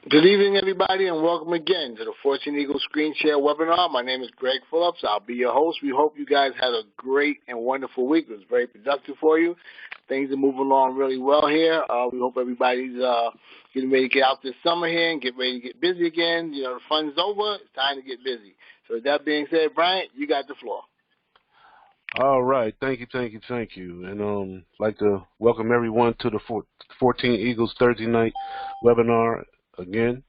Good evening, everybody, and welcome again to the 14 Eagles Screen Share webinar. My name is Greg Phillips. I'll be your host. We hope you guys had a great and wonderful week. It was very productive for you. Things are moving along really well here. We hope everybody's getting ready to get out this summer here and get ready to get busy again. You know, the fun's over. It's time to get busy. So with that being said, Bryant, you got the floor. All right. Thank you. And like to welcome everyone to the 14 Eagles Thursday night webinar again.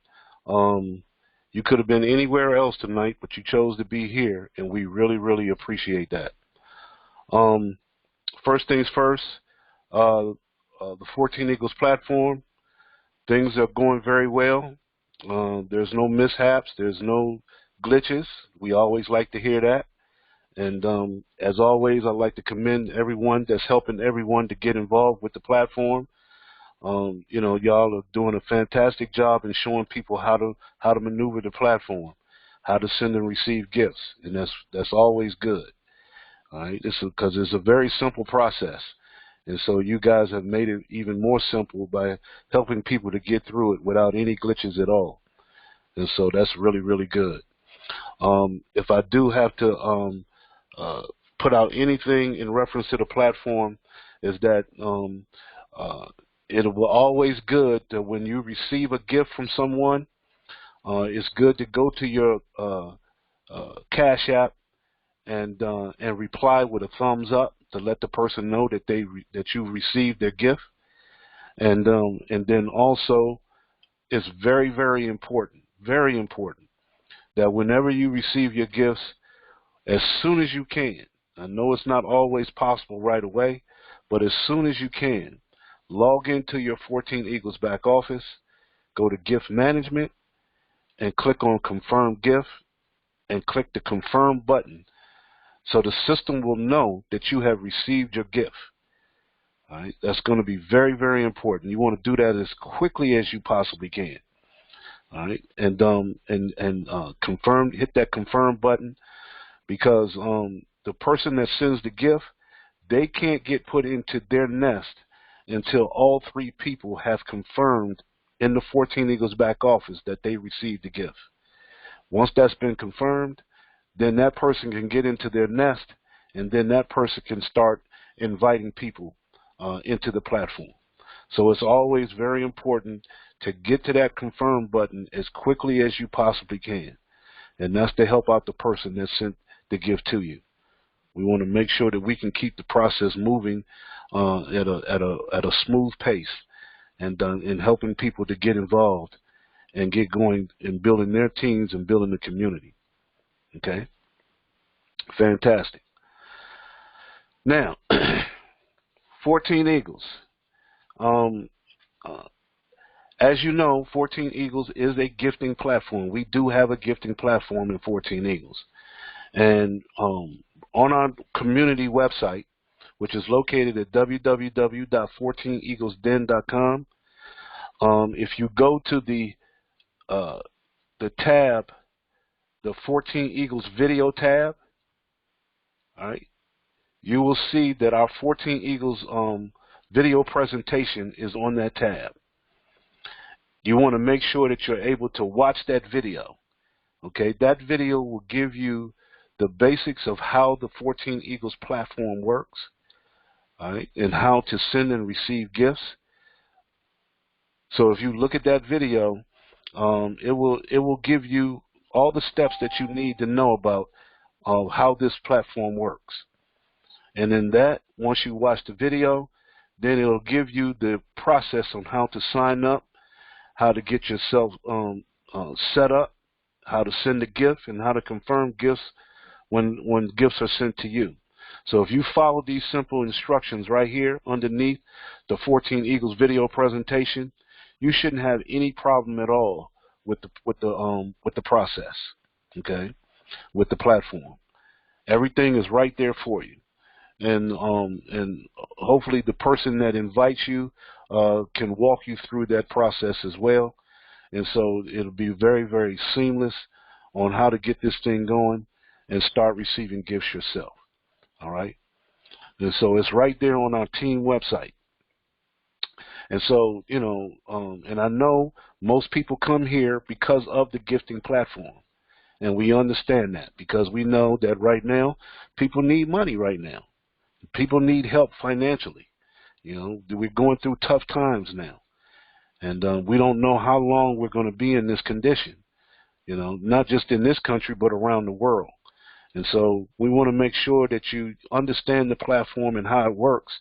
You could have been anywhere else tonight, but you chose to be here, and we really, really appreciate that. First things first, the 14 Eagles platform, things are going very well. There's no mishaps. There's no glitches. We always like to hear that. And as always, I'd like to commend everyone that's helping everyone to get involved with the platform. You know, y'all are doing a fantastic job in showing people how to maneuver the platform, how to send and receive gifts, and that's always good. All right, because it's a very simple process, and so you guys have made it even more simple by helping people to get through it without any glitches at all, and so that's really, really good. If I do have to put out anything in reference to the platform, is that it will always good that when you receive a gift from someone, it's good to go to your Cash App and reply with a thumbs up to let the person know that that you received their gift, and then also it's very, very important that whenever you receive your gifts, as soon as you can, I know it's not always possible right away, but as soon as you can, log into your 14 Eagles back office, go to Gift Management, and click on Confirm Gift, and click the Confirm button, so the system will know that you have received your gift. All right, that's going to be very, very important. You want to do that as quickly as you possibly can. All right, and confirm, hit that Confirm button, because the person that sends the gift, they can't get put into their nest until all three people have confirmed in the 14 Eagles back office that they received the gift. Once that's been confirmed, then that person can get into their nest, and then that person can start inviting people into the platform. So it's always very important to get to that confirm button as quickly as you possibly can, and that's to help out the person that sent the gift to you. We want to make sure that we can keep the process moving at a smooth pace, and in helping people to get involved and get going in building their teams and building the community. Okay, fantastic. Now, 14 Eagles. As you know, 14 Eagles is a gifting platform. We do have a gifting platform in 14 Eagles. And on our community website, which is located at www.14eaglesden.com, if you go to the tab, the 14 Eagles video tab, all right, you will see that our 14 Eagles video presentation is on that tab. You want to make sure that you're able to watch that video. Okay, that video will give you the basics of how the 14 Eagles platform works, all right, and how to send and receive gifts. So if you look at that video, it will give you all the steps that you need to know about how this platform works. And in that, once you watch the video, then it'll give you the process on how to sign up, how to get yourself set up, how to send a gift, and how to confirm gifts when gifts are sent to you. So if you follow these simple instructions right here underneath the 14 Eagles video presentation, you shouldn't have any problem at all with the process. Okay, with the platform, everything is right there for you, and hopefully the person that invites you can walk you through that process as well, and so it'll be very, very seamless on how to get this thing going and start receiving gifts yourself. All right, and so it's right there on our team website. And so, you know, and I know Most people come here because of the gifting platform. And we understand that because we know that right now people need money right now. People need help financially. We're going through tough times now. And we don't know how long we're going to be in this condition, not just in this country, but around the world. And so we want to make sure that you understand the platform and how it works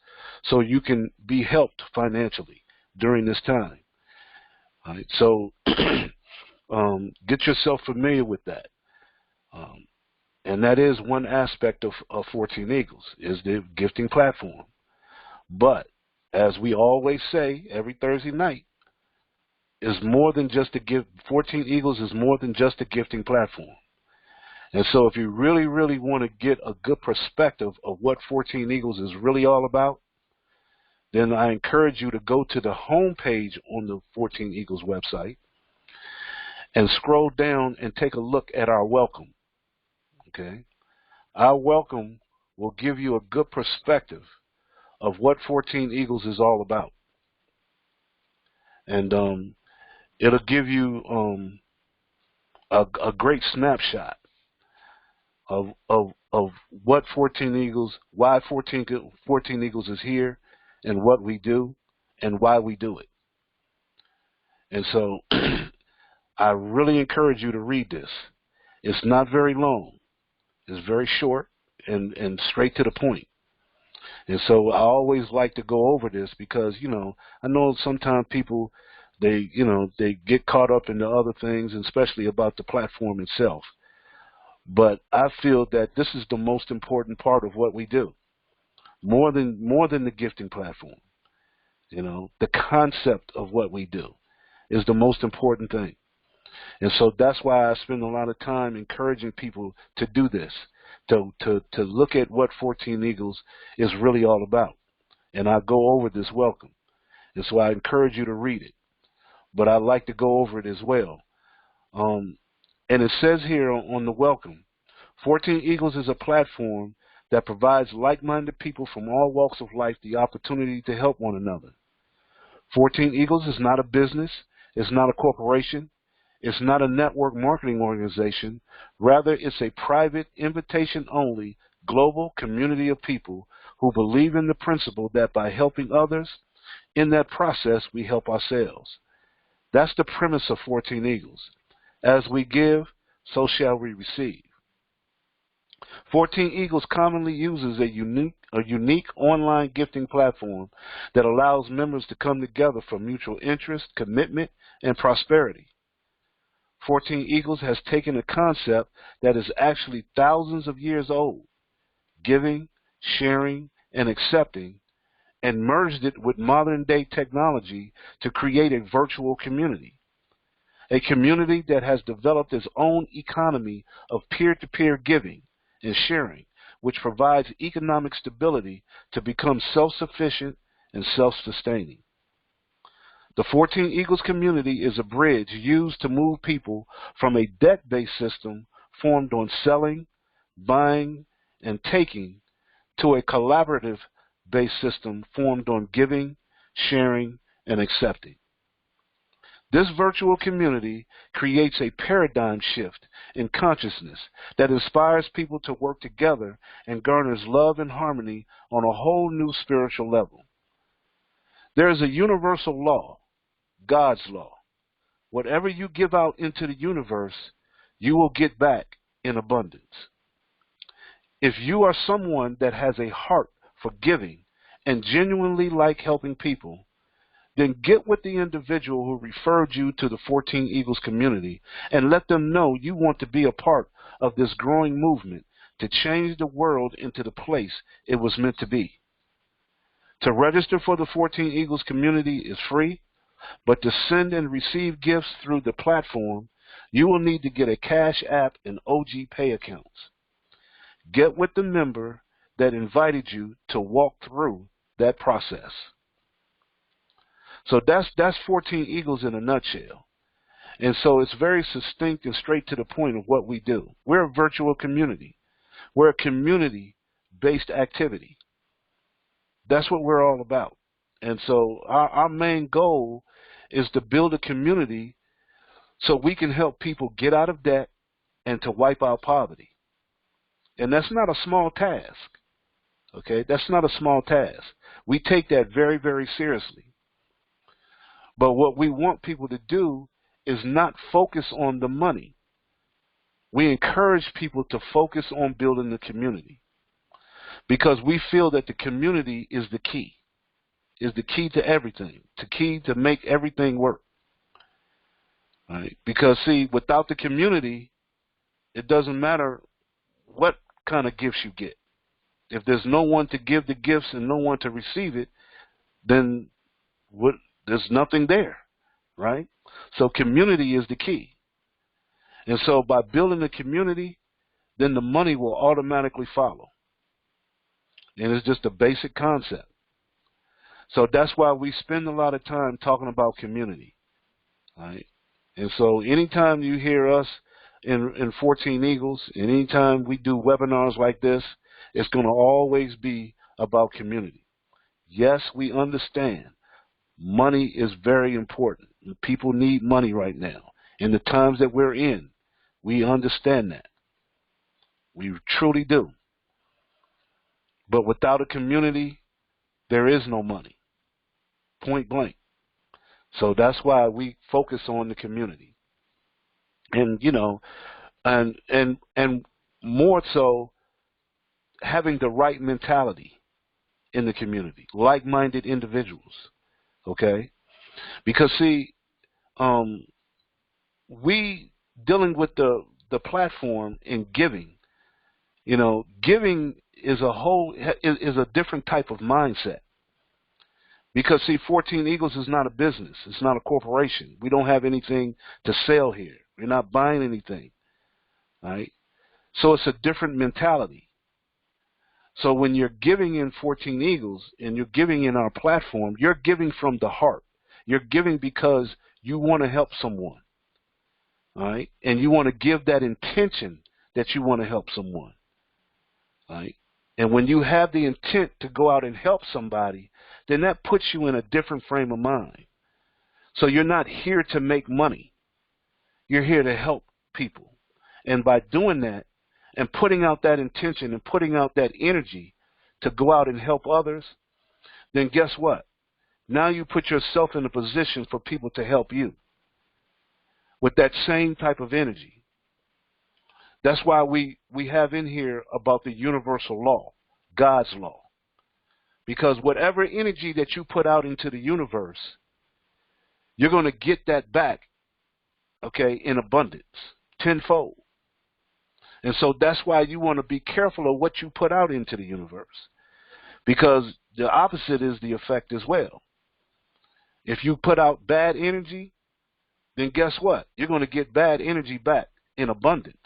so you can be helped financially during this time. All right, so get yourself familiar with that. And that is one aspect of 14 Eagles, is the gifting platform. But as we always say every Thursday night, is more than just a gift. 14 Eagles is more than just a gifting platform. And so if you really, really want to get a good perspective of what 14 Eagles is really all about, then I encourage you to go to the home page on the 14 Eagles website and scroll down and take a look at our welcome. Okay? Our welcome will give you a good perspective of what 14 Eagles is all about. And it'll give you a great snapshot of what 14 Eagles, why 14 Eagles is here, and what we do, and why we do it. And so I really encourage you to read this. It's not very long. It's very short and straight to the point. And so I always like to go over this because, I know sometimes people, they get caught up in the other things, and especially about the platform itself. But I feel that this is the most important part of what we do, more than the gifting platform. The concept of what we do is the most important thing. And so that's why I spend a lot of time encouraging people to do this, to look at what 14 Eagles is really all about. And I go over this welcome. And so I encourage you to read it. But I like to go over it as well. And it says here on the welcome, 14 Eagles is a platform that provides like-minded people from all walks of life the opportunity to help one another. 14 Eagles is not a business. It's not a corporation. It's not a network marketing organization. Rather, it's a private, invitation-only, global community of people who believe in the principle that by helping others, in that process, we help ourselves. That's the premise of 14 Eagles. As we give, so shall we receive. 14 Eagles commonly uses a unique online gifting platform that allows members to come together for mutual interest, commitment, and prosperity. 14 Eagles has taken a concept that is actually thousands of years old, giving, sharing, and accepting, and merged it with modern-day technology to create a virtual community. A community that has developed its own economy of peer-to-peer giving and sharing, which provides economic stability to become self-sufficient and self-sustaining. The 14 Eagles community is a bridge used to move people from a debt-based system formed on selling, buying, and taking to a collaborative-based system formed on giving, sharing, and accepting. This virtual community creates a paradigm shift in consciousness that inspires people to work together and garners love and harmony on a whole new spiritual level. There is a universal law, God's law. Whatever you give out into the universe, you will get back in abundance. If you are someone that has a heart for giving and genuinely like helping people, then get with the individual who referred you to the 14 Eagles community and let them know you want to be a part of this growing movement to change the world into the place it was meant to be. To register for the 14 Eagles community is free, but to send and receive gifts through the platform, you will need to get a Cash App and OG Pay accounts. Get with the member that invited you to walk through that process. So that's 14 Eagles in a nutshell. And so it's very succinct and straight to the point of what we do. We're a virtual community. We're a community-based activity. That's what we're all about. And so our main goal is to build a community so we can help people get out of debt and to wipe out poverty. And that's not a small task. Okay, that's not a small task. We take that very, very seriously. But what we want people to do is not focus on the money. We encourage people to focus on building the community, because we feel that the community is the key to everything, the key to make everything work. Right? Because, see, without the community, it doesn't matter what kind of gifts you get. If there's no one to give the gifts and no one to receive it, then there's nothing there, right? So community is the key. And so by building a community, then the money will automatically follow. And it's just a basic concept. So that's why we spend a lot of time talking about community, right? And so anytime you hear us in 14 Eagles, and anytime we do webinars like this, it's going to always be about community. Yes, we understand money is very important. People need money right now. In the times that we're in, we understand that. We truly do. But without a community, there is no money. Point blank. So that's why we focus on the community. And, you know, and more so, having the right mentality in the community, like-minded individuals, okay? Because, see, we dealing with the platform in giving, you know, giving is a different type of mindset. Because, see, 14 Eagles is not a business. It's not a corporation. We don't have anything to sell here. We're not buying anything, right? So it's a different mentality. So when you're giving in 14 Eagles and you're giving in our platform, you're giving from the heart. You're giving because you want to help someone, all right? And you want to give that intention that you want to help someone, all right? And when you have the intent to go out and help somebody, then that puts you in a different frame of mind. So you're not here to make money. You're here to help people. And by doing that and putting out that intention and putting out that energy to go out and help others, then guess what? Now you put yourself in a position for people to help you with that same type of energy. That's why we have in here about the universal law, God's law. Because whatever energy that you put out into the universe, you're going to get that back, okay, in abundance, tenfold. And so that's why you want to be careful of what you put out into the universe. Because the opposite is the effect as well. If you put out bad energy, then guess what? You're going to get bad energy back in abundance.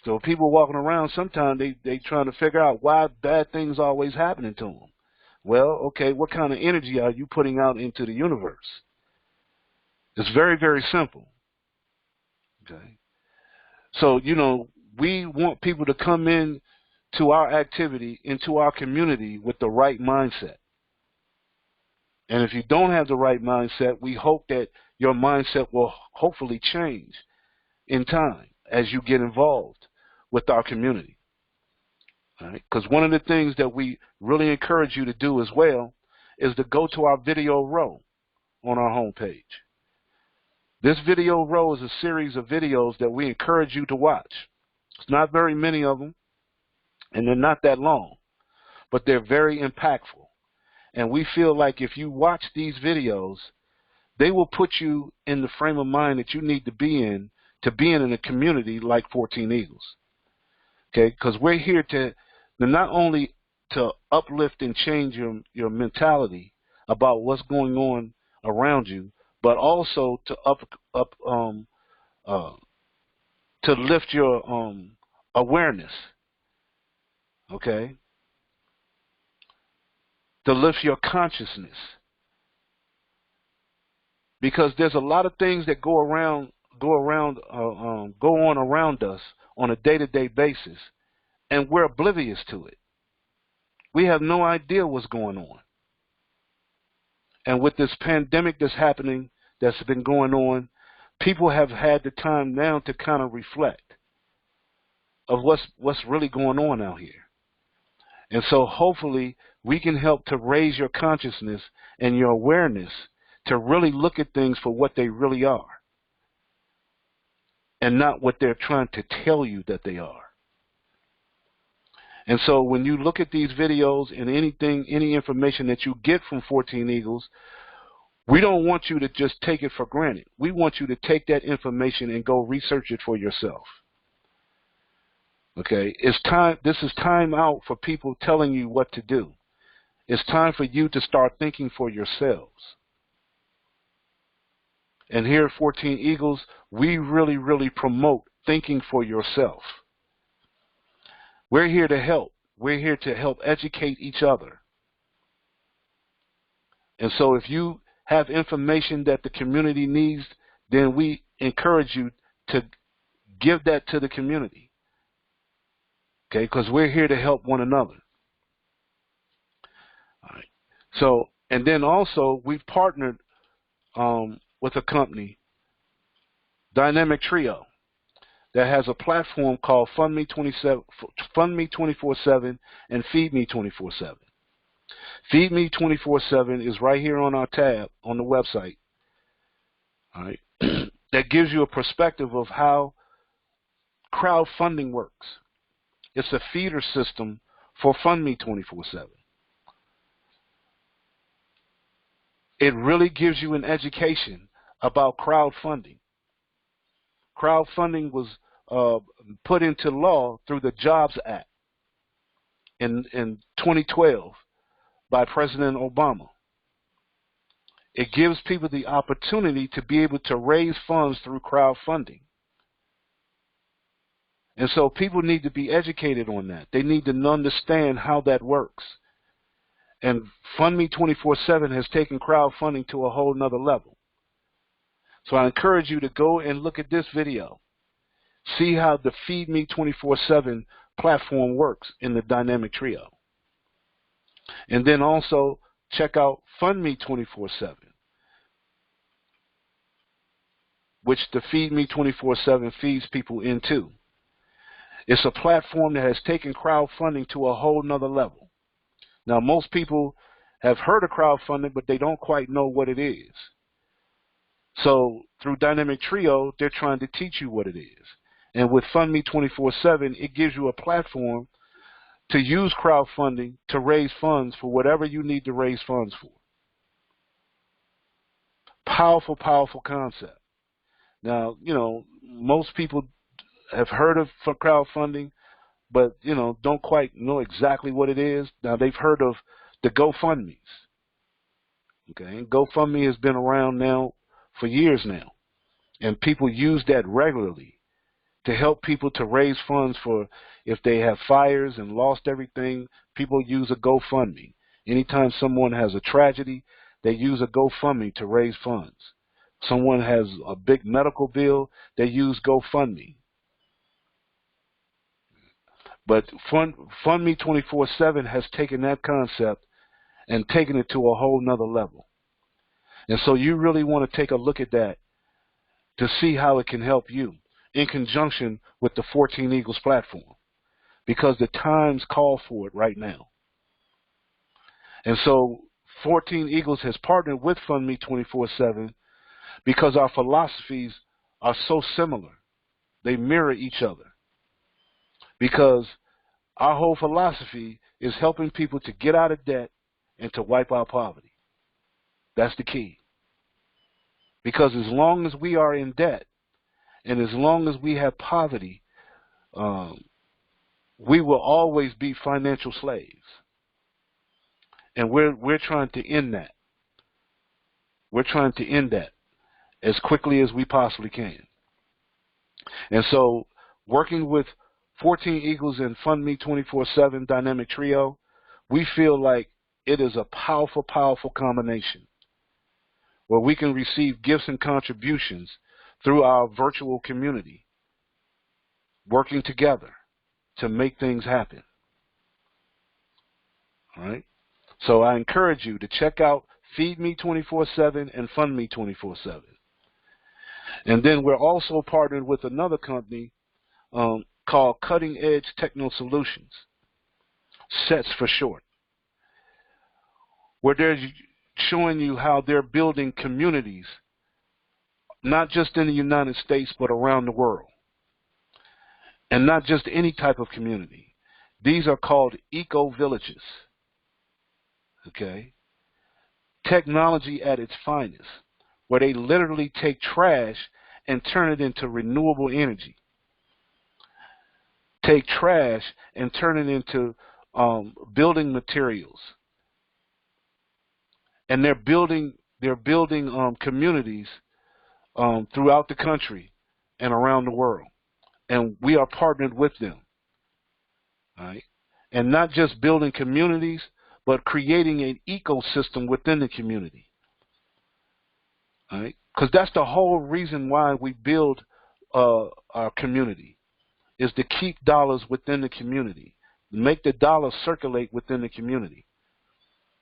So people walking around, sometimes they trying to figure out why bad things are always happening to them. Well, okay, what kind of energy are you putting out into the universe? It's very, very simple. Okay. So, you know, we want people to come in to our activity, into our community with the right mindset. And if you don't have the right mindset, we hope that your mindset will hopefully change in time as you get involved with our community. All right? Because one of the things that we really encourage you to do as well is to go to our video row on our homepage. This video row is a series of videos that we encourage you to watch. It's not very many of them, and they're not that long, but they're very impactful. And we feel like if you watch these videos, they will put you in the frame of mind that you need to be in a community like 14 Eagles. Okay, because we're here to not only to uplift and change your mentality about what's going on around you, but also to to lift your awareness. Okay, to lift your consciousness, because there's a lot of things that go on around us on a day-to-day basis, and we're oblivious to it. We have no idea what's going on. And with this pandemic that's happening, that's been going on, people have had the time now to kind of reflect of what's really going on out here. And so hopefully we can help to raise your consciousness and your awareness to really look at things for what they really are and not what they're trying to tell you that they are. And so when you look at these videos and any information that you get from 14 Eagles, we don't want you to just take it for granted. We want you to take that information and go research it for yourself. Okay, it's time. This is time out for people telling you what to do. It's time for you to start thinking for yourselves. And here at 14 Eagles, we really, really promote thinking for yourself. We're here to help. We're here to help educate each other. And so if you have information that the community needs, then we encourage you to give that to the community. Okay, because we're here to help one another. All right. So, and then also we've partnered with a company, Dynamic Trio, that has a platform called Fund Me 24/7 and Feed Me 24/7. Feed Me 24/7 is right here on our tab on the website. All right, that gives you a perspective of how crowdfunding works. It's a feeder system for Fund Me 24/7. It really gives you an education about crowdfunding. Crowdfunding was put into law through the Jobs Act in 2012 by President Obama. It gives people the opportunity to be able to raise funds through crowdfunding. And so people need to be educated on that. They need to understand how that works. And Fund Me 24/7 has taken crowdfunding to a whole nother level. So I encourage you to go and look at this video. See how the Feed Me 24/7 platform works in the Dynamic Trio. And then also check out Fund Me 24/7, which the Feed Me 24/7 feeds people into. It's a platform that has taken crowdfunding to a whole nother level. Now, most people have heard of crowdfunding, but they don't quite know what it is. So through Dynamic Trio, they're trying to teach you what it is. And with Fund Me 24/7, it gives you a platform to use crowdfunding to raise funds for whatever you need to raise funds for. Powerful, powerful concept. Now, you know, most people have heard of crowdfunding, but, you know, don't quite know exactly what it is. Now, they've heard of the GoFundMes. Okay, and GoFundMe has been around now for years now, and people use that regularly to help people to raise funds for if they have fires and lost everything. People use a GoFundMe. Anytime someone has a tragedy, they use a GoFundMe to raise funds. Someone has a big medical bill, they use GoFundMe. But Fund Me 24/7 has taken that concept and taken it to a whole nother level. And so you really want to take a look at that to see how it can help you in conjunction with the 14 Eagles platform, because the times call for it right now. And so 14 Eagles has partnered with Fund Me 24/7 because our philosophies are so similar. They mirror each other. Because our whole philosophy is helping people to get out of debt and to wipe out poverty. That's the key. Because as long as we are in debt and as long as we have poverty, we will always be financial slaves. And we're trying to end that. We're trying to end that as quickly as we possibly can. And so working with 14 Eagles and Fund Me 24/7 Dynamic Trio, we feel like it is a powerful, powerful combination where we can receive gifts and contributions through our virtual community, working together to make things happen. All right? So I encourage you to check out Feed Me 24/7 and Fund Me 24/7. And then we're also partnered with another company called Cutting Edge Techno Solutions, CETS for short, where they're showing you how they're building communities, not just in the United States, but around the world. And not just any type of community. These are called eco-villages, okay? Technology at its finest, where they literally take trash and turn it into renewable energy. Take trash and turn it into building materials. And they're building communities throughout the country and around the world. And we are partnered with them. All right? And not just building communities, but creating an ecosystem within the community. All right? Because that's the whole reason why we build our community, is to keep dollars within the community, make the dollars circulate within the community.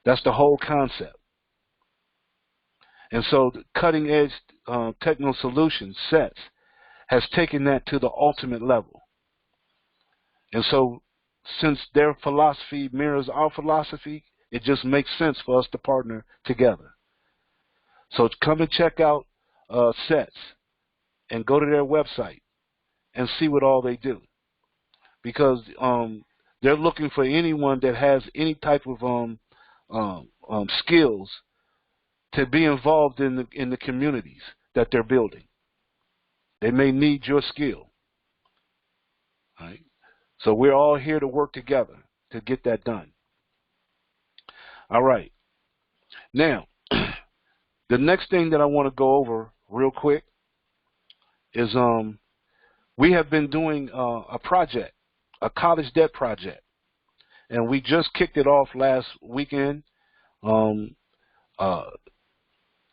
That's the whole concept. And so the Cutting Edge Techno Solutions, CETS, has taken that to the ultimate level. And so since their philosophy mirrors our philosophy, it just makes sense for us to partner together. So come and check out CETS and go to their website and see what all they do. Because they're looking for anyone that has any type of skills to be involved in the communities that they're building. They may need your skill. All right? So we're all here to work together to get that done. All right. Now, the next thing that I want to go over real quick is we have been doing a project, a college debt project, and we just kicked it off last weekend.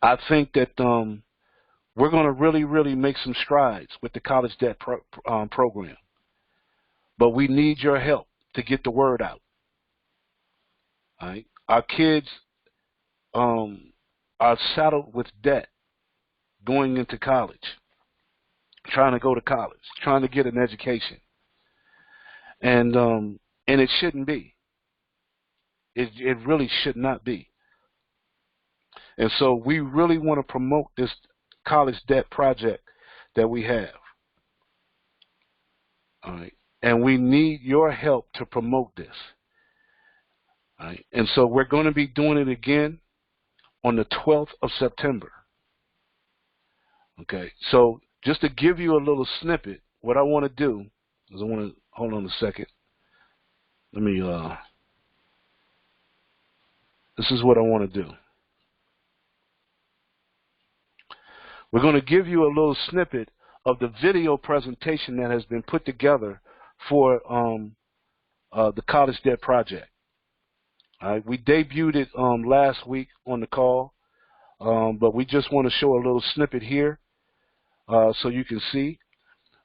I think that we're going to really make some strides with the college debt program. But we need your help to get the word out. All right? Our kids are saddled with debt going into college, trying to go to college, trying to get an education. And it shouldn't be. It really should not be. And so we really want to promote this college debt project that we have. All right. And we need your help to promote this. All right. And so we're going to be doing it again on the 12th of September. Okay. So just to give you a little snippet, what I want to do is I want to, hold on a second. Let me, this is what I want to do. We're going to give you a little snippet of the video presentation that has been put together for the College Debt Project. All right, we debuted it last week on the call, but we just want to show a little snippet here so you can see.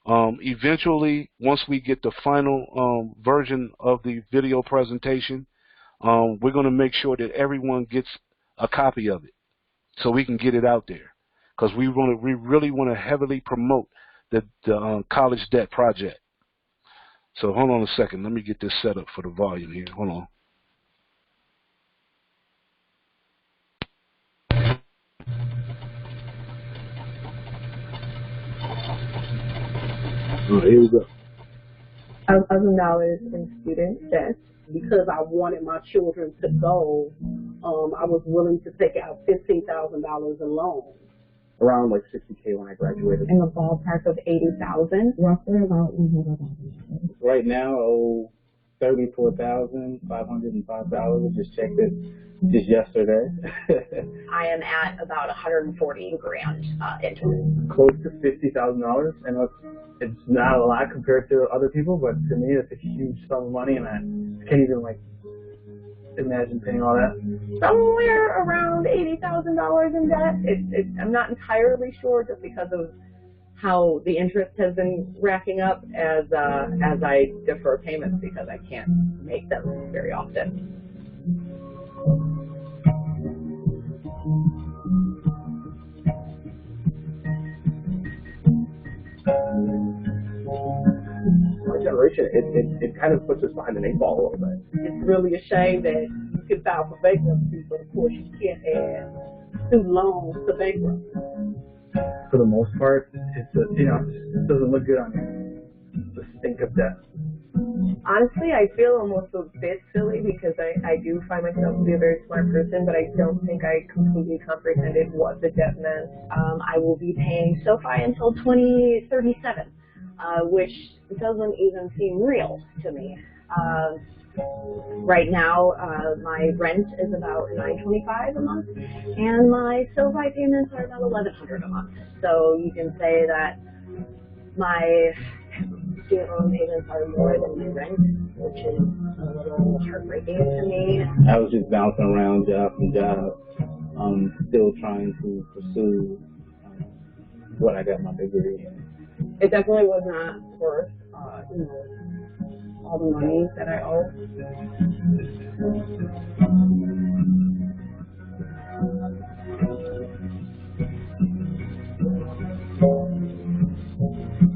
Eventually, once we get the final version of the video presentation, we're going to make sure that everyone gets a copy of it so we can get it out there. Because we really want to heavily promote the College Debt Project. So hold on a second. Let me get this set up for the volume here. Hold on. All right, here we go. $1,000 in student debt. Because I wanted my children to go, I was willing to take out $15,000 in loans. Around like $60K when I graduated. In the ballpark of $80,000. Roughly about $100,000. Right now, I owe $34,505. Just checked it just yesterday. I am at about $140,000 interest. Close to $50,000. I know it's not a lot compared to other people, but to me, it's a huge sum of money, and I can't even like imagine paying all that. Somewhere around $80,000 in debt. I'm not entirely sure, just because of how the interest has been racking up as I defer payments, because I can't make them very often. Our generation, it kind of puts us behind the 8 ball a little bit. It's really a shame that you can file for bankruptcy, but of course you can't add student loans to bankruptcy. For the most part, it doesn't look good on you. The stink of death. Honestly, I feel almost a bit silly because I do find myself to be a very smart person, but I don't think I completely comprehended what the debt meant. I will be paying SoFi until 2037, which doesn't even seem real to me. Right now, my rent is about $925 a month, and my SoFi payments are about $1,100 a month. So you can say that my student loan payments are more than my rent, which is a little heartbreaking to me. I was just bouncing around job from job, still trying to pursue what I got my degree in. It definitely was not worth, all the money that I owe.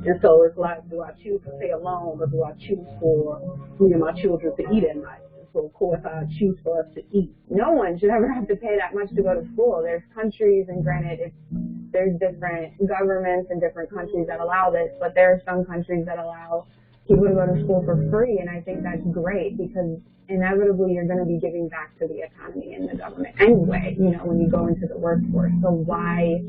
And so it's like, do I choose to pay a loan, or do I choose for me and my children to eat at night? So of course I choose for us to eat. No one should ever have to pay that much to go to school. There's countries, and granted, there's different governments in different countries that allow this, but there are some countries that allow people to go to school for free, and I think that's great because inevitably you're going to be giving back to the economy and the government anyway, when you go into the workforce. So why,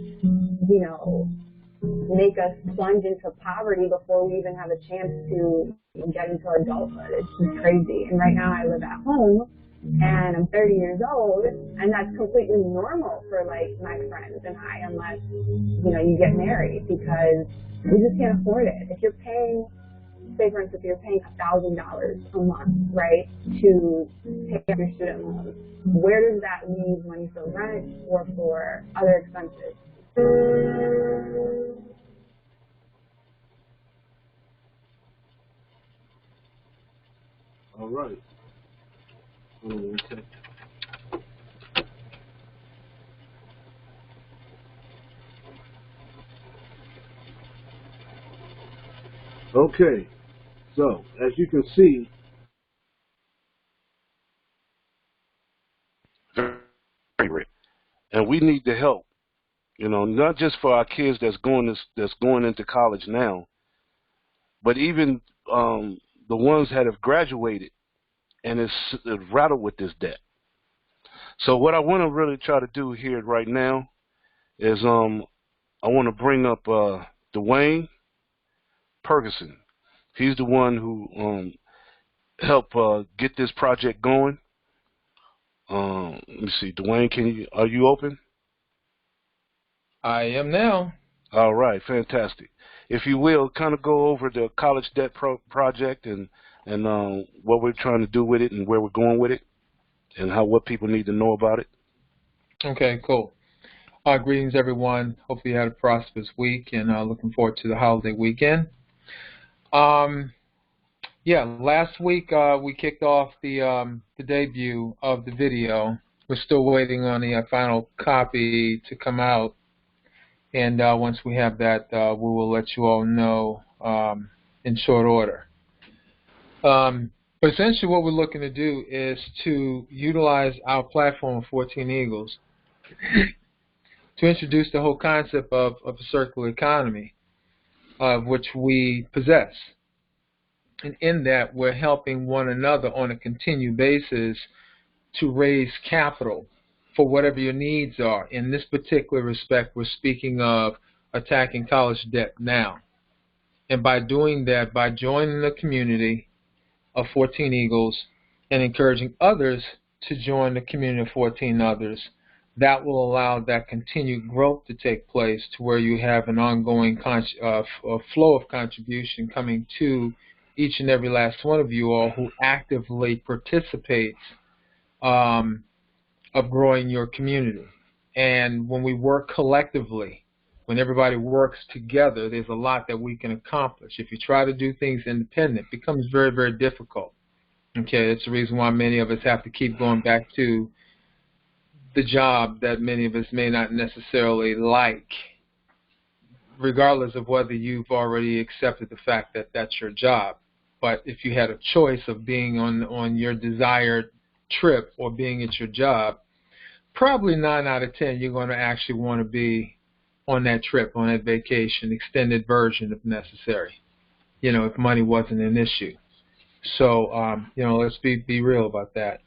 make us plunge into poverty before we even have a chance to get into adulthood? It's just crazy. And right now I live at home, and I'm 30 years old, and that's completely normal for like my friends and I, unless you get married, because we just can't afford it. If you're paying, say for instance, if you're paying $1,000 a month, right, to pay off your student loans, where does that leave money for rent or for other expenses? All right. Okay. Okay. So, as you can see, and we need the help. Not just for our kids that's going into college now, but even the ones that have graduated and is rattled with this debt. So what I want to really try to do here right now is I want to bring up Dwayne Ferguson. He's the one who helped get this project going. Let me see, Dwayne, are you open? I am now. All right, fantastic. If you will, kind of go over the college debt project and what we're trying to do with it and where we're going with it and what people need to know about it. Okay, cool. Greetings, everyone. Hopefully you had a prosperous week, and looking forward to the holiday weekend. Last week we kicked off the debut of the video. We're still waiting on the final copy to come out. And once we have that, we will let you all know in short order. But essentially what we're looking to do is to utilize our platform of 14 Eagles to introduce the whole concept of a circular economy, of which we possess. And in that, we're helping one another on a continued basis to raise capital for whatever your needs are. In this particular respect, we're speaking of attacking college debt now. And by doing that, by joining the community of 14 Eagles and encouraging others to join the community of 14 others, that will allow that continued growth to take place to where you have an ongoing flow of contribution coming to each and every last one of you all who actively participates of growing your community. And when we work collectively, when everybody works together, there's a lot that we can accomplish. If you try to do things independent, it becomes very, very difficult. Okay, that's the reason why many of us have to keep going back to the job that many of us may not necessarily like, regardless of whether you've already accepted the fact that that's your job. But if you had a choice of being on your desired trip or being at your job, probably 9 out of 10 you're going to actually want to be on that trip, on that vacation, extended version if necessary, if money wasn't an issue. So, let's be real about that.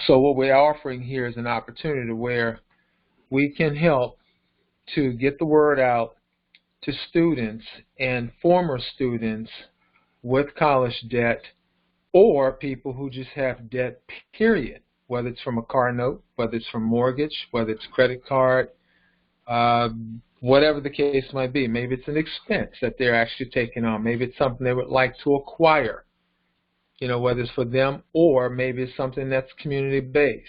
So what we're offering here is an opportunity where we can help to get the word out to students and former students with college debt or people who just have debt, period, whether it's from a car note, whether it's from mortgage, whether it's credit card, whatever the case might be. Maybe it's an expense that they're actually taking on. Maybe it's something they would like to acquire, whether it's for them or maybe it's something that's community-based.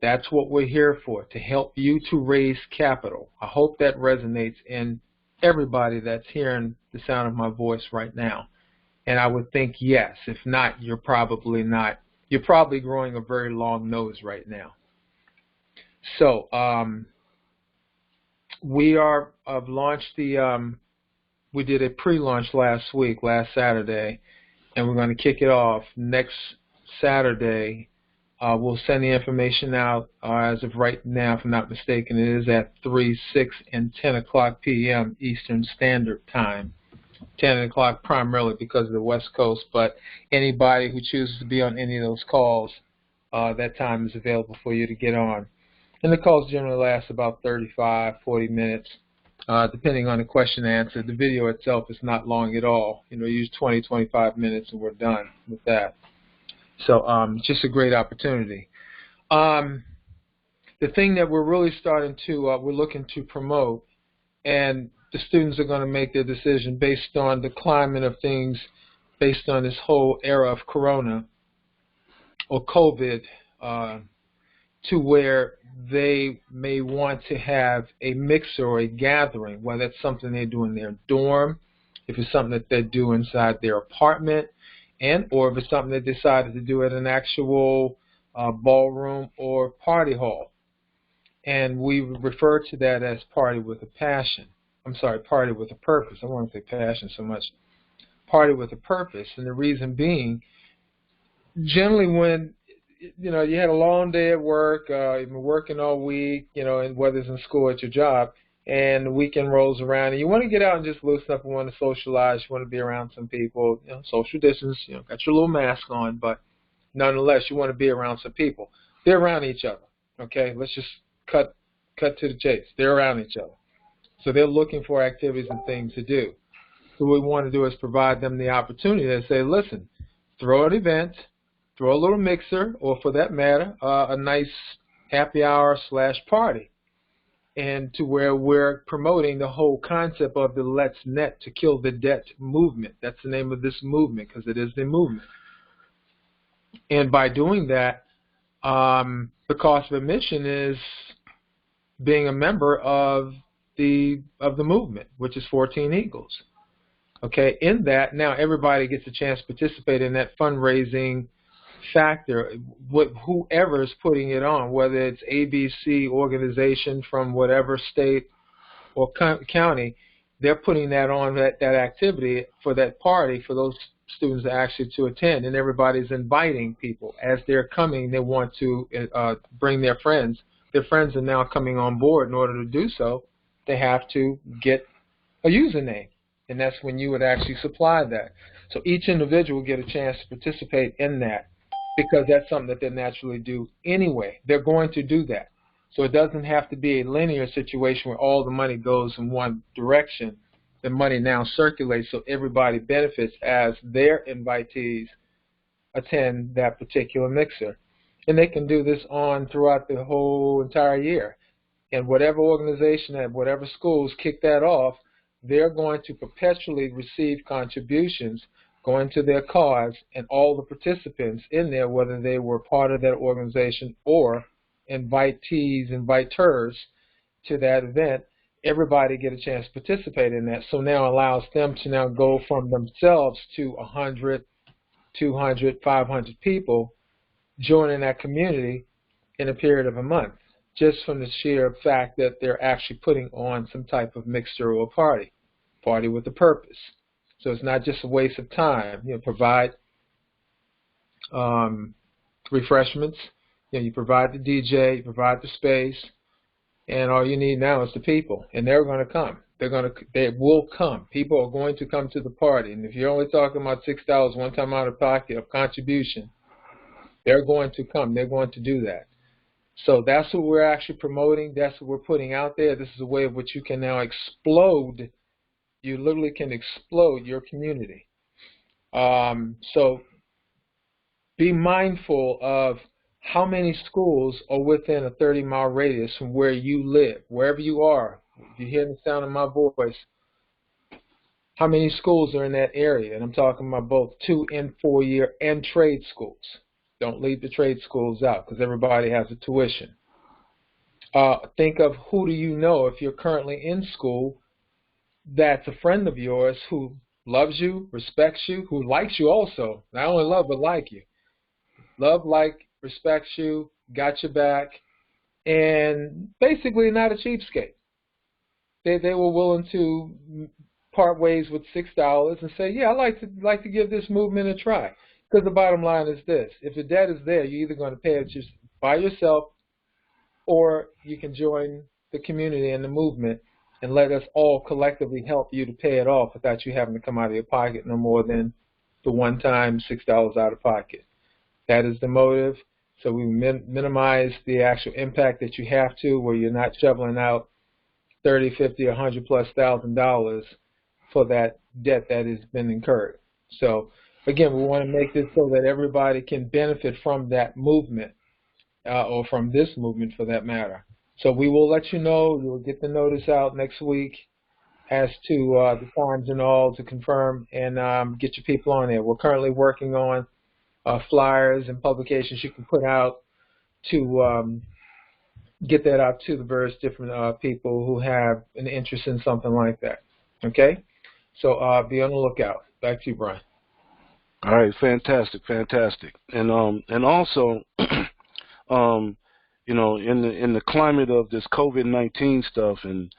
That's what we're here for, to help you to raise capital. I hope that resonates in everybody that's hearing the sound of my voice right now. And I would think yes. If not, you're probably not. You're probably growing a very long nose right now. So we have launched we did a pre-launch last Saturday, and we're going to kick it off next Saturday. We'll send the information out as of right now, if I'm not mistaken. It is at 3, 6, and 10 o'clock p.m. Eastern Standard Time. 10 o'clock primarily because of the West Coast, but anybody who chooses to be on any of those calls, that time is available for you to get on. And the calls generally last about 35, 40 minutes, depending on the question and answer. The video itself is not long at all. Use 20, 25 minutes and we're done with that. So it's just a great opportunity. The thing that we're really starting to, we're looking to promote, and the students are going to make their decision based on the climate of things, based on this whole era of Corona or COVID, to where they may want to have a mixer or a gathering, whether it's something they do in their dorm, if it's something that they do inside their apartment, and or if it's something they decided to do at an actual ballroom or party hall. And we refer to that as party with a passion. Party with a purpose. I don't want to say passion so much. Party with a purpose. And the reason being, generally when, you had a long day at work, you've been working all week, and whether it's in school or at your job, and the weekend rolls around, and you want to get out and just loosen up and want to socialize, you want to be around some people, social distance, got your little mask on, but nonetheless, you want to be around some people. They're around each other, okay? Let's just cut to the chase. They're around each other. So they're looking for activities and things to do. So what we want to do is provide them the opportunity to say, listen, throw an event, throw a little mixer, or for that matter, a nice happy hour / party. And to where we're promoting the whole concept of the Let's Net to Kill the Debt movement. That's the name of this movement because it is the movement. And by doing that, the cost of admission is being a member of the movement, which is 14 Eagles. Okay, in that, now everybody gets a chance to participate in that fundraising factor. Whoever is putting it on, whether it's ABC organization from whatever state or county, they're putting that on, that activity for that party for those students actually to attend, and everybody's inviting people. As they're coming, they want to bring their friends. Their friends are now coming on board. In order to do so, they have to get a username, and that's when you would actually supply that. So each individual will get a chance to participate in that because that's something that they naturally do anyway. They're going to do that. So it doesn't have to be a linear situation where all the money goes in one direction. The money now circulates so everybody benefits as their invitees attend that particular mixer. And they can do this on throughout the whole entire year. And whatever organization at whatever schools kick that off, they're going to perpetually receive contributions going to their cause, and all the participants in there, whether they were part of that organization or inviters to that event, everybody get a chance to participate in that. So now it allows them to now go from themselves to 100, 200, 500 people joining that community in a period of a month. just from the sheer fact that they're actually putting on some type of mixture or party with a purpose. So it's not just a waste of time. Provide refreshments. You provide the DJ, you provide the space, and all you need now is the people, and they're going to come. They will come. People are going to come to the party, and if you're only talking about $6 one time out of pocket of contribution, they're going to come. They're going to do that. So that's what we're actually promoting. That's what we're putting out there. This is a way of which you can now explode. You literally can explode your community. So be mindful of how many schools are within a 30-mile radius from where you live, wherever you are. If you hear the sound of my voice, how many schools are in that area? And I'm talking about both 2- and 4-year and trade schools. Don't leave the trade schools out because everybody has a tuition. Think of who do you know if you're currently in school that's a friend of yours who loves you, respects you, who likes you also. Not only love, but like you. Love, like, respects you, got your back, and basically not a cheapskate. They were willing to part ways with $6 and say, yeah, I'd like to give this movement a try. Because the bottom line is this: if the debt is there, you're either going to pay it just by yourself, or you can join the community and the movement and let us all collectively help you to pay it off without you having to come out of your pocket no more than the one-time $6 out of pocket. That is the motive. So we minimize the actual impact that you have to, where you're not shoveling out $30, $50, $100,000+ for that debt that has been incurred. So again, we want to make this so that everybody can benefit from that movement, or from this movement for that matter. So we will let you know. You'll get the notice out next week as to the times and all to confirm and get your people on there. We're currently working on flyers and publications you can put out to get that out to the various different people who have an interest in something like that. Okay? So be on the lookout. Back to you, Brian. All right, fantastic. And also, in the climate of this COVID-19 stuff, and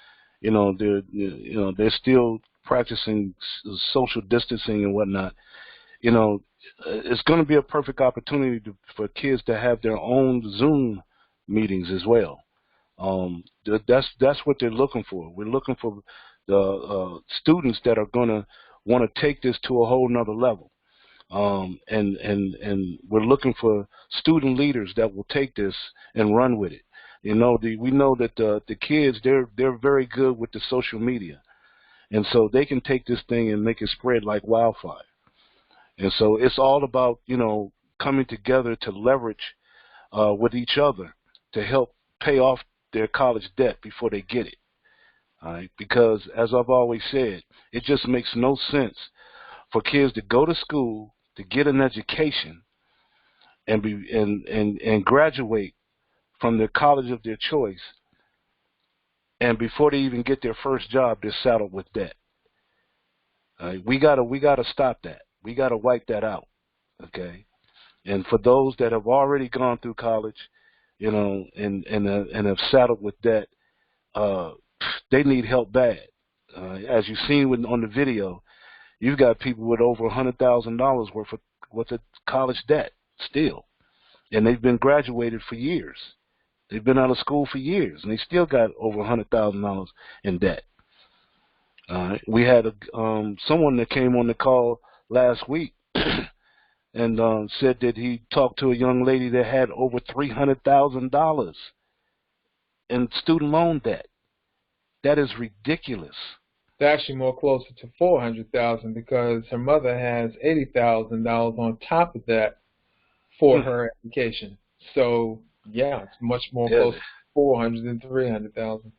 they're still practicing social distancing and whatnot. It's going to be a perfect opportunity for kids to have their own Zoom meetings as well. That's what they're looking for. We're looking for the students that are going to want to take this to a whole nother level. And we're looking for student leaders that will take this and run with it. We know that the kids, they're very good with the social media, and so they can take this thing and make it spread like wildfire. And so it's all about coming together to leverage with each other to help pay off their college debt before they get it. All right? Because as I've always said, it just makes no sense for kids to go to school, to get an education, and graduate from the college of their choice, and before they even get their first job, they're saddled with debt. We gotta stop that. We gotta wipe that out. Okay. And for those that have already gone through college, and have saddled with debt, they need help bad. As you've seen on the video, you've got people with over $100,000 worth of college debt still, and they've been graduated for years. They've been out of school for years, and they still got over $100,000 in debt. We had someone that came on the call last week and said that he talked to a young lady that had over $300,000 in student loan debt. That is ridiculous. It's actually more closer to $400,000 because her mother has $80,000 on top of that for her education. So yeah, it's much more close to 400 than 300,000.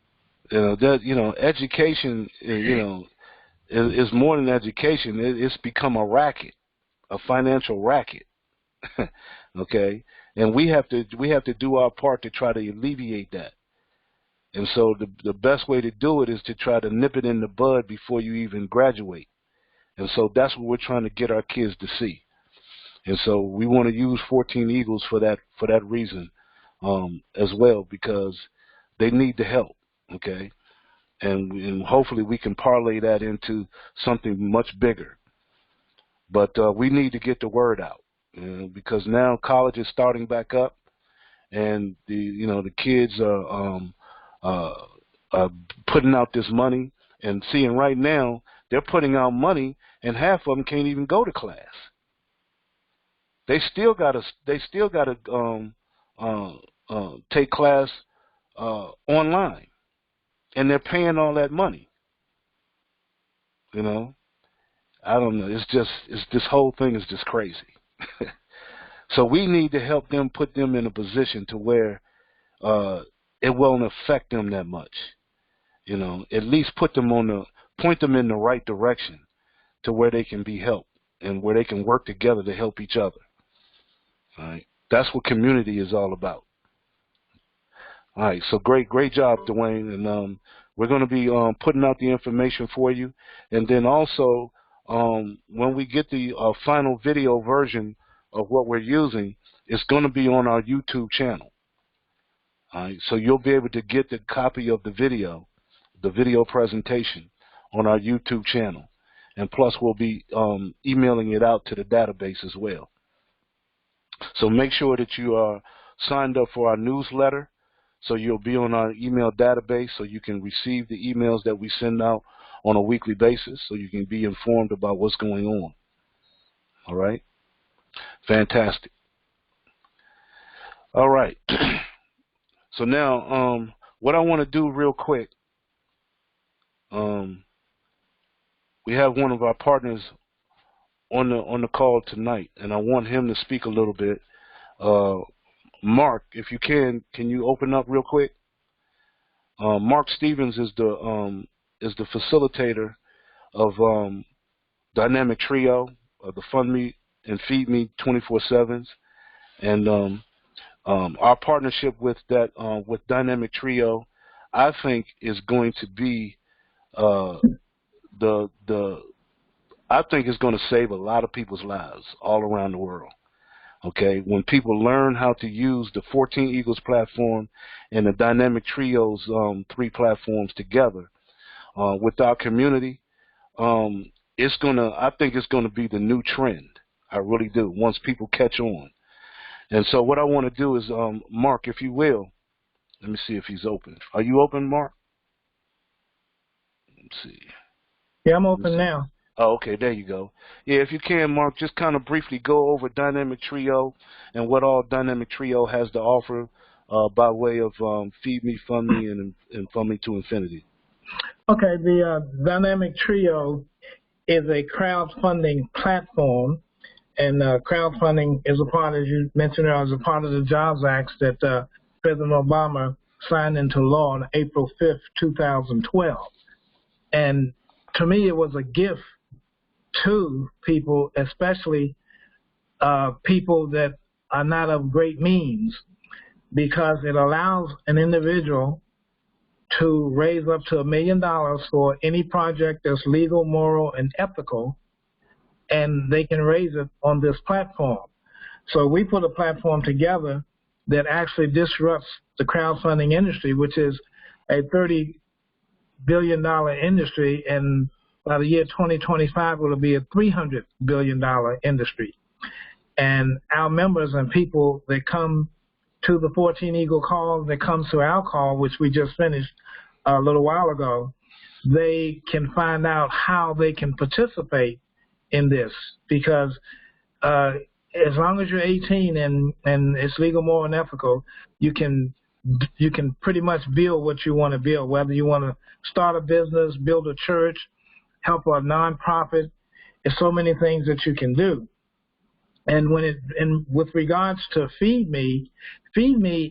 Education, is more than education. It's become a racket, a financial racket. Okay, and we have to do our part to try to alleviate that. And so the best way to do it is to try to nip it in the bud before you even graduate. And so that's what we're trying to get our kids to see. And so we want to use 14 Eagles for that reason, as well, because they need the help, okay? And hopefully we can parlay that into something much bigger. But we need to get the word out, because now college is starting back up, and the kids are putting out this money, and seeing right now they're putting out money, and half of them can't even go to class. They still gotta take class online, and they're paying all that money. I don't know. It's this whole thing is just crazy. So we need to help them, put them in a position to where it won't affect them that much. At least point them in the right direction to where they can be helped and where they can work together to help each other. All right. That's what community is all about. All right. So great job, Dwayne. And we're going to be putting out the information for you. And then also, when we get the final video version of what we're using, it's going to be on our YouTube channel. All right. So you'll be able to get the copy of the video presentation on our YouTube channel. And plus, we'll be emailing it out to the database as well. So make sure that you are signed up for our newsletter, so you'll be on our email database, so you can receive the emails that we send out on a weekly basis, so you can be informed about what's going on. All right? Fantastic. All right. So now, what I want to do real quick, we have one of our partners on the call tonight, and I want him to speak a little bit. Mark, if you can you open up real quick? Mark Stevens is the facilitator of Dynamic Trio, the Fund Me and Feed Me 24/7s, and our partnership with Dynamic Trio, I think, is going to be I think it's going to save a lot of people's lives all around the world. Okay, when people learn how to use the 14 Eagles platform and the Dynamic Trio's 3 platforms together with our community, I think it's gonna be the new trend. I really do. Once people catch on, and so what I want to do is, Mark, if you will, let me see if he's open. Are you open, Mark? Let's see. Yeah, I'm open now. Oh, okay, there you go. Yeah, if you can, Mark, just kind of briefly go over Dynamic Trio and what all Dynamic Trio has to offer by way of Feed Me, Fund Me, and Fund Me to Infinity. Okay, the Dynamic Trio is a crowdfunding platform, and crowdfunding is a part, as you mentioned, is a part of the Jobs Act that President Obama signed into law on April 5th, 2012. And to me, it was a gift to people, especially people that are not of great means, because it allows an individual to raise up to $1 million for any project that's legal, moral, and ethical, and they can raise it on this platform. So we put a platform together that actually disrupts the crowdfunding industry, which is a $30 billion industry, and by the year 2025, it will be a $300 billion industry. And our members and people that come to the 14 Eagle call, that comes to our call, which we just finished a little while ago, they can find out how they can participate in this, because as long as you're 18 and it's legal, moral, and ethical, you can pretty much build what you want to build, whether you want to start a business, build a church, help a nonprofit. There's so many things that you can do. And with regards to Feed Me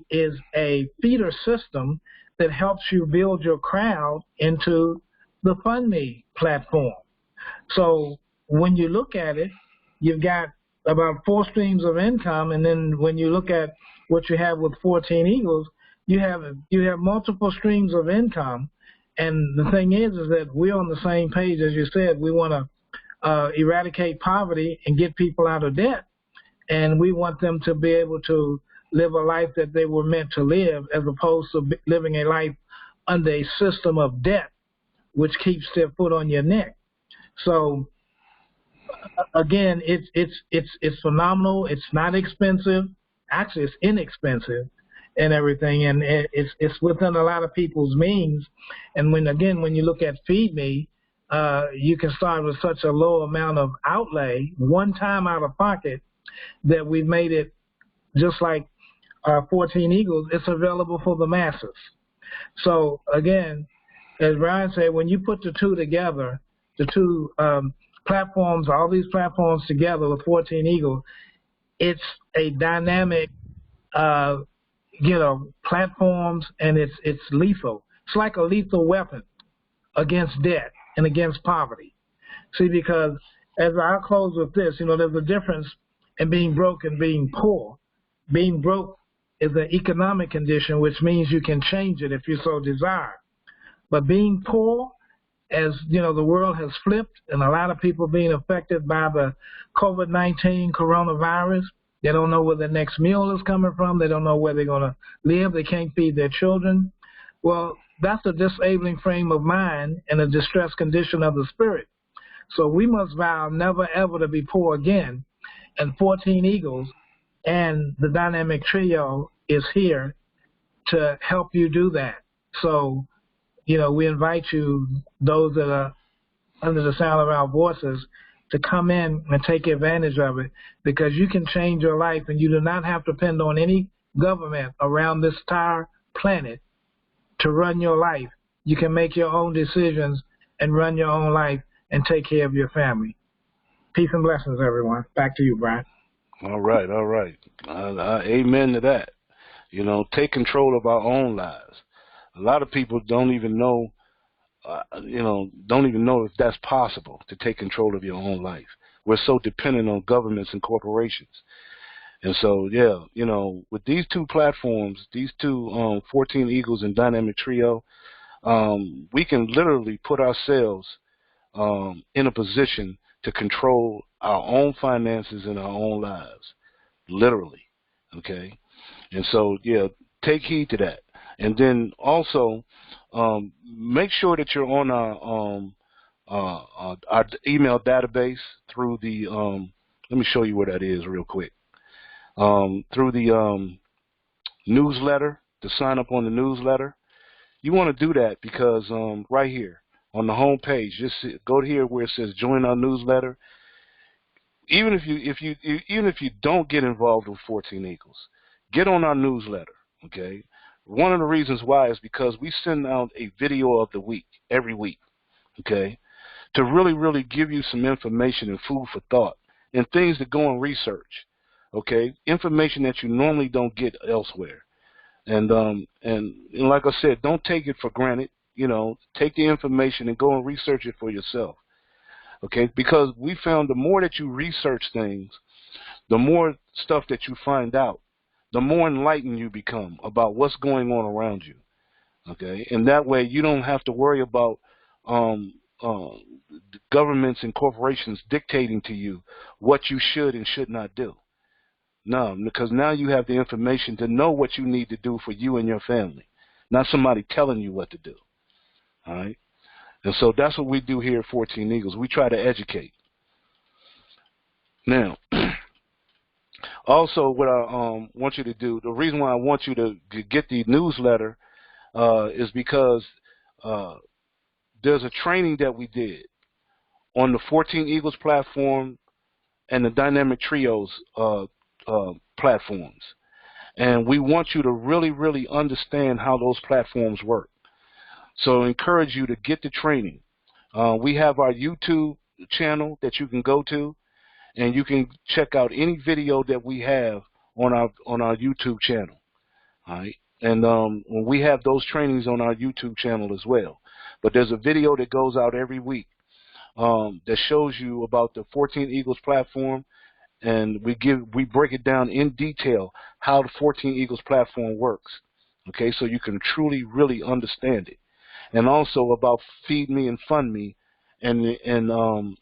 is a feeder system that helps you build your crowd into the Fund Me platform. So when you look at it, you've got about 4 streams of income, and then when you look at what you have with 14 Eagles, you have multiple streams of income. And the thing is that we're on the same page. As you said, we want to eradicate poverty and get people out of debt. And we want them to be able to live a life that they were meant to live, as opposed to living a life under a system of debt, which keeps their foot on your neck. So again, it's phenomenal. It's not expensive. Actually, it's inexpensive and everything, and it's within a lot of people's means. And when you look at Feed Me, you can start with such a low amount of outlay, one time out of pocket, that we've made it just like 14 Eagles. It's available for the masses. So again, as Brian said, when you put the two together, the two platforms, all these platforms together with 14 Eagles, it's a dynamic, platforms, and it's lethal. It's like a lethal weapon against debt and against poverty. See, because as I'll close with this, there's a difference in being broke and being poor. Being broke is an economic condition, which means you can change it if you so desire. But being poor, as the world has flipped, and a lot of people being affected by the COVID-19 coronavirus, they don't know where the next meal is coming from. They don't know where they're going to live. They can't feed their children. Well, that's a disabling frame of mind and a distressed condition of the spirit. So we must vow never ever to be poor again. And 14 Eagles and the Dynamic Trio is here to help you do that. So, we invite you, those that are under the sound of our voices, to come in and take advantage of it, because you can change your life, and you do not have to depend on any government around this entire planet to run your life. You can make your own decisions and run your own life and take care of your family. Peace and blessings, everyone. Back to you, Brian. All right. Amen to that. Take control of our own lives. A lot of people don't even know if that's possible, to take control of your own life. We're so dependent on governments and corporations. And so, with these two platforms, these two 14 Eagles and Dynamic Trio, we can literally put ourselves in a position to control our own finances and our own lives, literally, okay? And so, take heed to that. And then also, make sure that you're on our email database through the, let me show you where that is real quick. Through the newsletter, to sign up on the newsletter. You want to do that because right here on the home page, just go to here where it says join our newsletter. Even if you don't get involved with 14 Eagles, get on our newsletter, okay? One of the reasons why is because we send out a video of the week, every week, okay, to really, really give you some information and food for thought and things to go and research, okay, information that you normally don't get elsewhere. And like I said, don't take it for granted, take the information and go and research it for yourself, okay, because we found the more that you research things, the more stuff that you find out, the more enlightened you become about what's going on around you, okay? And that way you don't have to worry about governments and corporations dictating to you what you should and should not do. No, because now you have the information to know what you need to do for you and your family, not somebody telling you what to do, all right? And so that's what we do here at 14 Eagles. We try to educate. Now, also, what I want you to do, the reason why I want you to get the newsletter is because there's a training that we did on the 14 Eagles platform and the Dynamic Trios platforms. And we want you to really, really understand how those platforms work. So I encourage you to get the training. We have our YouTube channel that you can go to, and you can check out any video that we have on our YouTube channel. All right, and we have those trainings on our YouTube channel as well. But there's a video that goes out every week that shows you about the 14 Eagles platform, and we break it down in detail how the 14 Eagles platform works. Okay, so you can truly, really understand it, and also about Feed Me and Fund Me, and the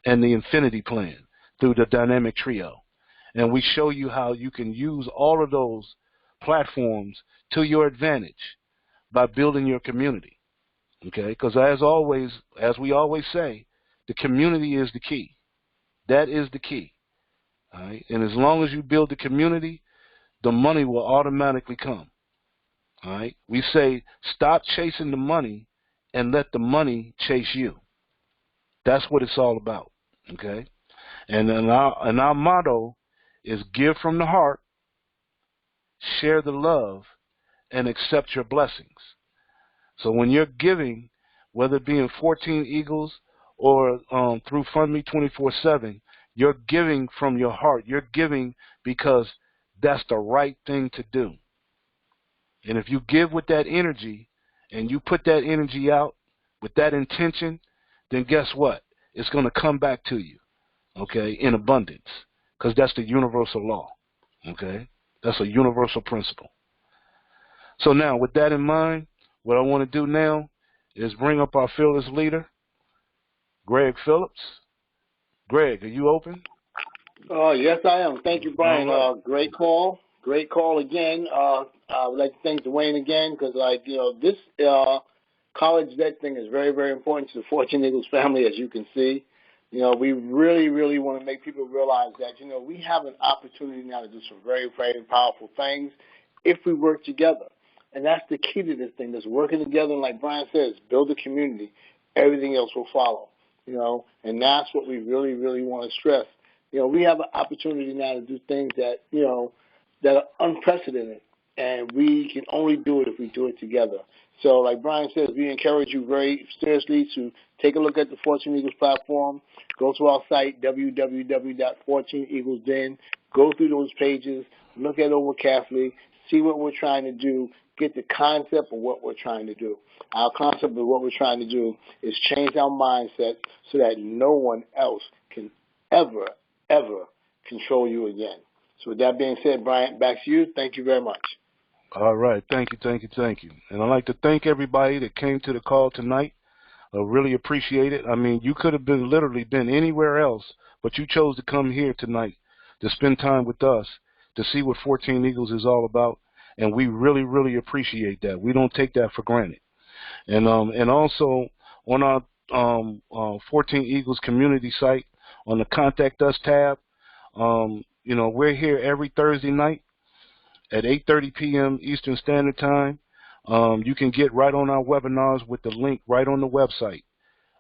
Infinity Plan through the Dynamic Trio. and we show you how you can use all of those platforms to your advantage by building your community. Okay, because as we always say, the community is the key. That is the key. All right, and as long as you build the community, the money will automatically come. All right, we say stop chasing the money and let the money chase you. That's what it's all about. Okay, and our motto is give from the heart, share the love, and accept your blessings. So when you're giving, whether it be in 14 Eagles or through Fund Me 24/7, you're giving from your heart. You're giving because that's the right thing to do. And if you give with that energy and you put that energy out with that intention, then guess what? It's going to come back to you, okay, in abundance, because that's the universal law, okay? That's a universal principle. So now, with that in mind, what I want to do now is bring up our fearless leader, Greg Phillips. Greg, are you open? Yes, I am. Thank you, Brian. All right. Great call. Great call again. I would like to thank Dwayne again because, this college vet thing is very, very important to the Fortune Eagles family, as you can see. We really, really want to make people realize that, we have an opportunity now to do some very, very powerful things if we work together. And that's the key to this thing, that's working together. And like Brian says, build a community. Everything else will follow, and that's what we really, really want to stress. We have an opportunity now to do things that, that are unprecedented, and we can only do it if we do it together. So like Brian says, we encourage you very seriously to take a look at the Fortune Eagles platform. Go to our site, www.fortuneeaglesden. Go through those pages, look at it over carefully, see what we're trying to do, get the concept of what we're trying to do. Our concept of what we're trying to do is change our mindset so that no one else can ever control you again. So with that being said, Brian, back to you. Thank you very much. All right. Thank you. And I'd like to thank everybody that came to the call tonight. I really appreciate it. I mean, you could have literally been anywhere else, but you chose to come here tonight to spend time with us to see what 14 Eagles is all about, and we really, really appreciate that. We don't take that for granted. And also on our 14 Eagles community site, on the Contact Us tab, we're here every Thursday night at 8:30 p.m. Eastern Standard Time. You can get right on our webinars with the link right on the website.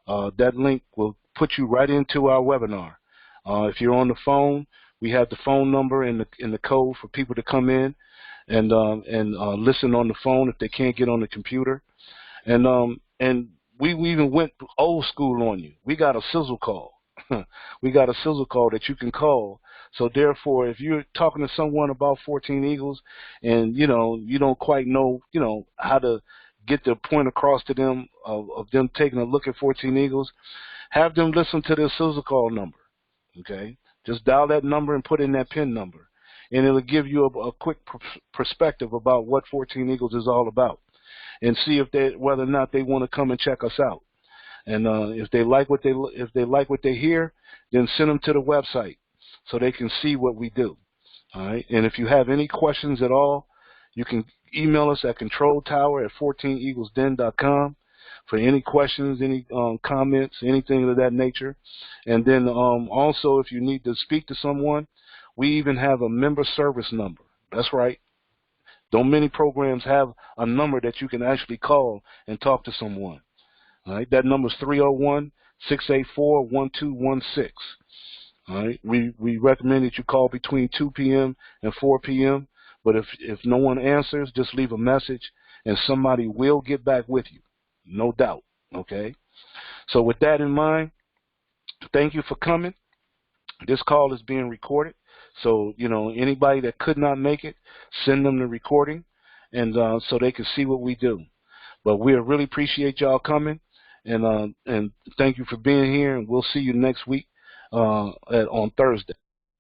That link will put you right into our webinar. If you're on the phone, we have the phone number and the code for people to come in and listen on the phone if they can't get on the computer. And we even went old school on you. We got a sizzle call. We got a sizzle call that you can call. So therefore, if you're talking to someone about 14 Eagles and, you don't quite know, how to get the point across to them of them taking a look at 14 Eagles, have them listen to their sizzle call number, okay? Just dial that number and put in that PIN number, and it'll give you a quick perspective about what 14 Eagles is all about, and see whether or not they want to come and check us out. And if they like what they hear, then send them to the website so they can see what we do. All right. And if you have any questions at all, you can email us at controltower@14eaglesden.com for any questions, any comments, anything of that nature. And then also, if you need to speak to someone, we even have a member service number. That's right. Don't many programs have a number that you can actually call and talk to someone. All right, that number is 301-684-1216. All right, we recommend that you call between 2 p.m. and 4 p.m. But if no one answers, just leave a message, and somebody will get back with you, no doubt. Okay. So with that in mind, thank you for coming. This call is being recorded, so anybody that could not make it, send them the recording, and so they can see what we do. But we really appreciate y'all coming. And thank you for being here, and we'll see you next week on Thursday.